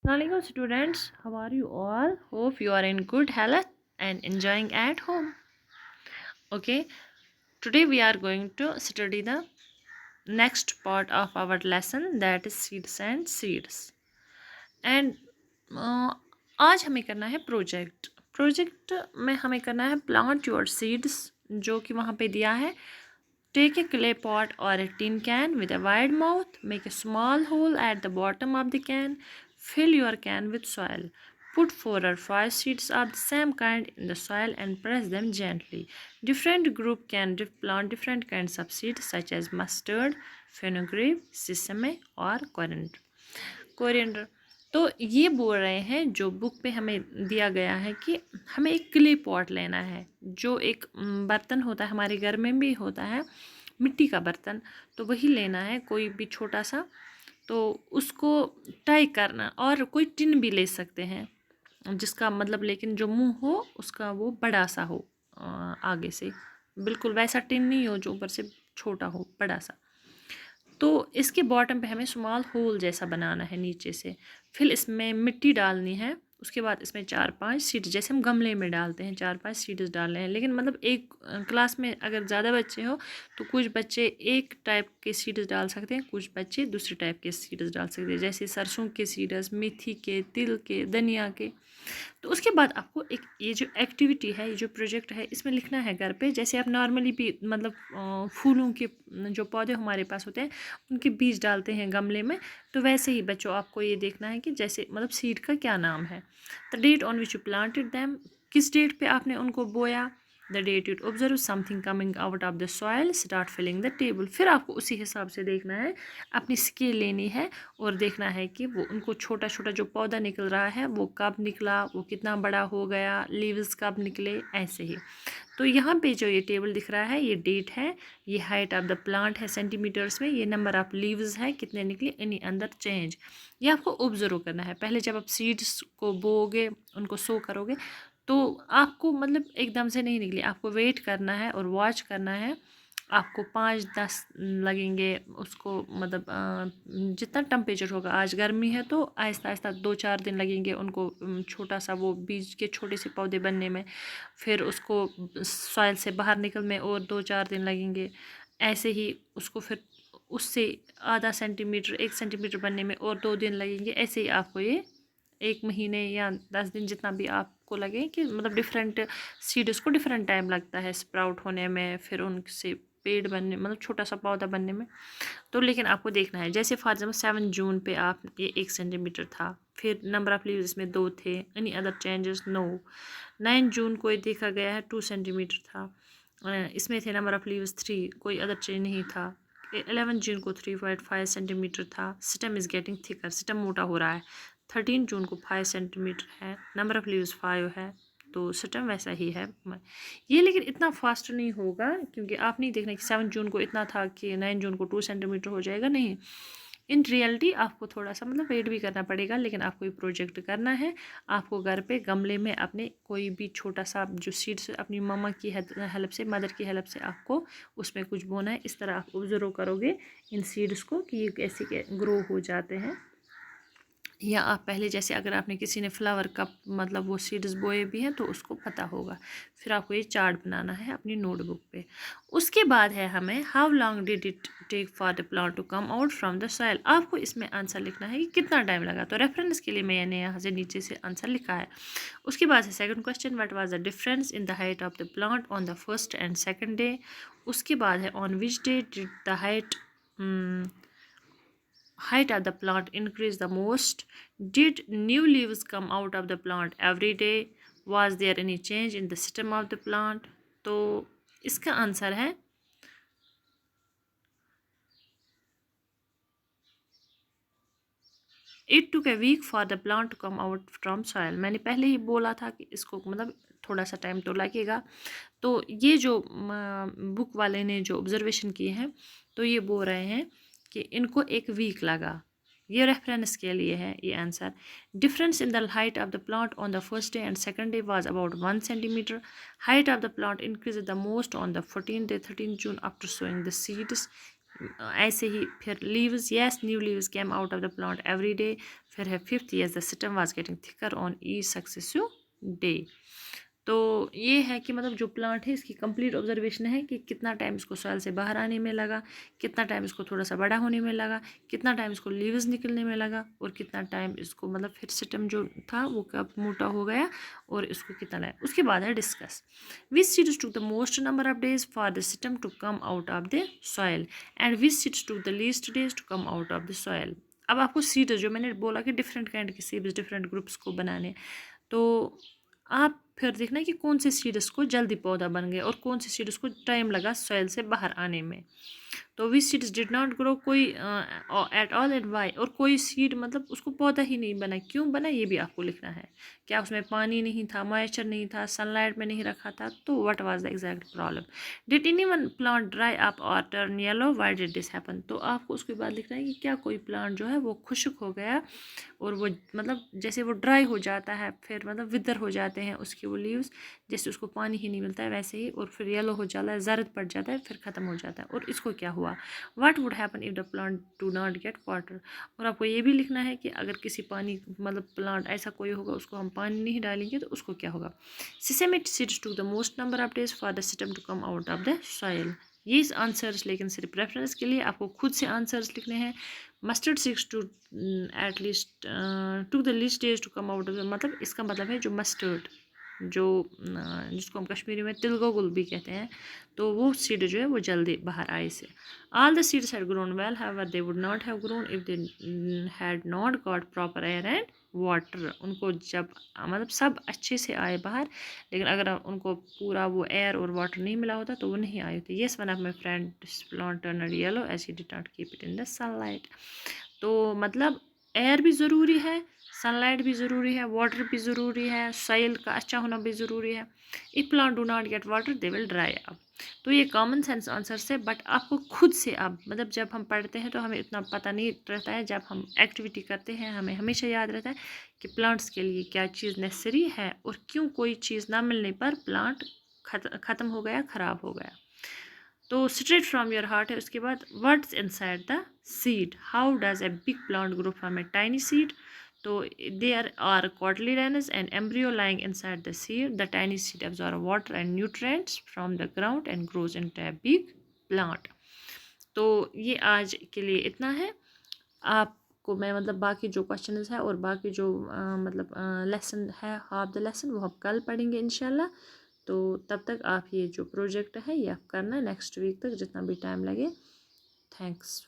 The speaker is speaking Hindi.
Assalamualaikum students, how are you all? Hope you are in good health and enjoying at home. Okay, today we are going to study the next part of our lesson, that is seeds and seeds. And आज हमें करना है प्रोजेक्ट में हमें करना है प्लांट योर सीड्स, जो कि वहाँ पे दिया है. Take a clay pot or a tin can with a wide mouth. Make a small hole at the bottom of the can. Fill your can with soil. Put 4 or 5 seeds of the same kind in the soil and press them gently. Different group can plant different kinds of seeds such as mustard, fenugreek, sesame or coriander. तो ये बोल रहे हैं, जो बुक पे हमें दिया गया है कि हमें एक क्ले पॉट लेना है, जो एक बर्तन होता है, हमारे घर में भी होता है मिट्टी का बर्तन, तो वही लेना है, कोई भी छोटा सा. तो उसको टाई करना, और कोई टिन भी ले सकते हैं जिसका मतलब, लेकिन जो मुंह हो उसका वो बड़ा सा हो, आगे से बिल्कुल वैसा टिन नहीं हो जो ऊपर से छोटा हो, बड़ा सा. तो इसके बॉटम पे हमें स्मॉल होल जैसा बनाना है नीचे से. फिर इसमें मिट्टी डालनी है. उसके बाद इसमें 4-5 सीड्स, जैसे हम गमले में डालते हैं 4-5 सीड्स डालने हैं. लेकिन मतलब एक क्लास में अगर ज़्यादा बच्चे हो तो कुछ बच्चे एक टाइप के सीड्स डाल सकते हैं, कुछ बच्चे दूसरे टाइप के सीड्स डाल सकते हैं, जैसे सरसों के सीड्स, मेथी के, तिल के, धनिया के. तो उसके बाद आपको एक ये जो एक्टिविटी है, ये जो प्रोजेक्ट है, इसमें लिखना है घर पे, जैसे आप नॉर्मली भी मतलब फूलों के जो पौधे हमारे पास होते हैं उनके बीज डालते हैं गमले में, तो वैसे ही बच्चों आपको ये देखना है कि जैसे मतलब सीड का क्या नाम है. The date on which you planted them, किस डेट पे आपने उनको बोया. The date it observe something coming out of the soil, start filling the table. फिर आपको उसी हिसाब से देखना है, अपनी स्केल लेनी है और देखना है कि वो उनको छोटा छोटा जो पौधा निकल रहा है वो कब निकला, वो कितना बड़ा हो गया, लीव्स कब निकले, ऐसे ही. तो यहाँ पे जो ये टेबल दिख रहा है, ये डेट है, ये हाइट ऑफ द प्लांट है सेंटीमीटर्स में, ये नंबर ऑफ लीव्स है, कितने निकले, इन्हीं अंदर चेंज. ये आपको ऑब्जर्व करना है. पहले जब आप सीड्स को बोओगे, उनको सो करोगे, तो आपको मतलब एकदम से नहीं निकली, आपको वेट करना है और वॉच करना है. आपको 5-10 लगेंगे उसको, मतलब जितना टेम्परेचर होगा, आज गर्मी है तो आहिस्ता आहिस्ता 2-4 दिन लगेंगे उनको छोटा सा वो बीज के छोटे से पौधे बनने में. फिर उसको सॉइल से बाहर निकल में और 2-4 दिन लगेंगे. ऐसे ही उसको फिर उससे आधा सेंटीमीटर 1 सेंटीमीटर बनने में और 2 दिन लगेंगे. ऐसे ही आपको ये 1 महीने या 10 दिन जितना भी आपको लगे, कि मतलब डिफरेंट सीड्स को डिफरेंट टाइम लगता है स्प्राउट होने में, फिर उनसे पेड़ बनने, मतलब छोटा सा पौधा बनने में. तो लेकिन आपको देखना है, जैसे फॉर एग्जाम्पल 7 जून पे आप ये 1 सेंटीमीटर था, फिर नंबर ऑफ लीव्स इसमें 2 थे, एनी अदर चेंजेस नो. 9 जून को ये देखा गया है 2 सेंटीमीटर था, इसमें थे नंबर ऑफ लीव्स 3, कोई अदर चेंज नहीं था. 11 जून को 3.5 सेंटीमीटर था, stem is getting thicker, stem मोटा हो रहा है. 13 जून को 5 सेंटीमीटर है, नंबर ऑफ लीव्स 5 है, तो स्टेम वैसा ही है ये. लेकिन इतना फास्ट नहीं होगा, क्योंकि आप नहीं देखना कि 7 जून को इतना था कि 9 जून को 2 सेंटीमीटर हो जाएगा, नहीं. इन रियलिटी आपको थोड़ा सा मतलब वेट भी करना पड़ेगा. लेकिन आपको ये प्रोजेक्ट करना है. आपको घर पे गमले में अपने कोई भी छोटा सा जो सीड्स अपनी मम्मा की हेल्प से, मदर की हेल्प से आपको उसमें कुछ बोना है. इस तरह आप ऑब्जर्व करोगे इन सीड्स को कि ये कैसे ग्रो हो जाते हैं. या आप पहले जैसे अगर आपने किसी ने फ्लावर का मतलब वो सीड्स बोए भी हैं तो उसको पता होगा. फिर आपको ये चार्ट बनाना है अपनी नोटबुक पे. उसके बाद है हमें how long did it take for the plant to come out from the soil. आपको इसमें आंसर लिखना है कि कितना टाइम लगा. तो रेफरेंस के लिए मैंने यहाँ से नीचे से आंसर लिखा है. उसके बाद है second question, what was the difference in the height of the plant on the first and second day. उसके बाद है on which day did the height of the plant increase the most. Did new leaves come out of the plant every day? Was there any change in the stem of the plant? तो इसका आंसर है it took a week for the plant to come out from soil. मैंने पहले ही बोला था कि इसको मतलब थोड़ा सा टाइम तो लगेगा. तो ये जो बुक वाले ने जो ऑब्जर्वेशन किए हैं, तो ये बोल रहे हैं कि इनको एक वीक लगा. ये रेफरेंस के लिए है ये answer. Difference in the height of the plant on the first day and second day was about 1 centimetre. Height of the plant increase the most on the 14th day 13 June after sowing the seeds. ऐसे ही फिर leaves, yes new leaves came out of the plant every day. फिर है fifth, yes the stem was getting thicker on each successive day. तो ये है कि मतलब जो प्लांट है इसकी कंप्लीट ऑब्जर्वेशन है कि कितना टाइम इसको सॉइल से बाहर आने में लगा, कितना टाइम इसको थोड़ा सा बड़ा होने में लगा, कितना टाइम इसको लीव्स निकलने में लगा, और कितना टाइम इसको मतलब फिर स्टेम जो था वो कब मोटा हो गया और इसको कितना लगा। उसके बाद है discuss which seeds to the most number of days for the stem to come out of the soil and which seeds to the least days to come out of the soil. अब आपको सीड्स जो मैंने बोला कि डिफरेंट काइंड के सीड्स डिफरेंट ग्रुप्स को बनाने, तो आप फिर देखना कि कौन से सीड्स को जल्दी पौधा बन गए और कौन से सीड्स को टाइम लगा सॉइल से बाहर आने में। तो which seeds did not grow कोई एट ऑल एंड वाई, और कोई सीड मतलब उसको पौधा ही नहीं बना, क्यों बना ये भी आपको लिखना है। क्या उसमें पानी नहीं था, मॉइस्चर नहीं था, सनलाइट में नहीं रखा था, तो what was the exact problem. Did anyone plant dry up और turn yellow, why did this happen. तो आपको उसके बाद लिखना है कि क्या कोई प्लांट जो है वो खुश्क हो गया और वो मतलब जैसे वो ड्राई हो जाता है, फिर मतलब विदर हो जाते हैं उसके वो लीव्स, जैसे उसको पानी ही नहीं मिलता है वैसे ही, और फिर येलो हो जाता है, जर्द पड़ जाता है, फिर ख़त्म हो जाता है। और इसको क्या हुआ, what would happen if the plant do not get water. और आपको ये भी लिखना है कि अगर किसी पानी मतलब प्लांट ऐसा कोई होगा उसको हम पानी नहीं डालेंगे तो उसको क्या होगा। सिसेमिट seeds to the most number of days for the system to come out of the soil. ये आंसर्स लेकिन सिर्फ रेफरेंस के लिए, आपको खुद से आंसर्स लिखने हैं। Mustard seeds to at least to the least days to come out of, मतलब इसका मतलब है जो मस्टर्ड, जो जिसको हम कश्मीरी में तिल गोगुल भी कहते हैं, तो वो सीड जो है वो जल्दी बाहर आए से। All the seeds had grown well however they would not have grown if they had not got proper air and water. उनको जब मतलब सब अच्छे से आए बाहर, लेकिन अगर उनको पूरा वो एयर और वाटर नहीं मिला होता तो वो नहीं आए होते। Yes one of my friend plant turned yellow as he did not keep it in the sunlight. तो मतलब एयर भी ज़रूरी है, सनलाइट भी ज़रूरी है, वाटर भी ज़रूरी है, सॉइल का अच्छा होना भी ज़रूरी है। If plant do not get water they will dry up. तो ये कॉमन सेंस आंसर है, बट आपको खुद से अब मतलब जब हम पढ़ते हैं तो हमें इतना पता नहीं रहता है, जब हम एक्टिविटी करते हैं हमें हमेशा याद रहता है कि प्लांट्स के लिए क्या चीज़ नेसेसरी है और क्यों कोई चीज़ ना मिलने पर प्लांट ख़त्म हो गया, ख़राब हो गया। तो स्ट्रेट फ्रॉम योर हार्ट है। उसके बाद what's inside the seed, how does a big plant grow from a tiny seed. तो there are cotyledons and embryo lying inside the seed. The tiny seed absorbs water and nutrients from the ground and grows into a big plant. तो ये आज के लिए इतना है। आपको मैं मतलब बाकी जो क्वेश्चन है और बाकी जो मतलब लेसन है हाफ द लेसन वो हम कल पढ़ेंगे इंशाल्लाह। तो तब तक आप ये जो प्रोजेक्ट है ये आप करना नेक्स्ट वीक तक जितना भी टाइम लगे। थैंक्स।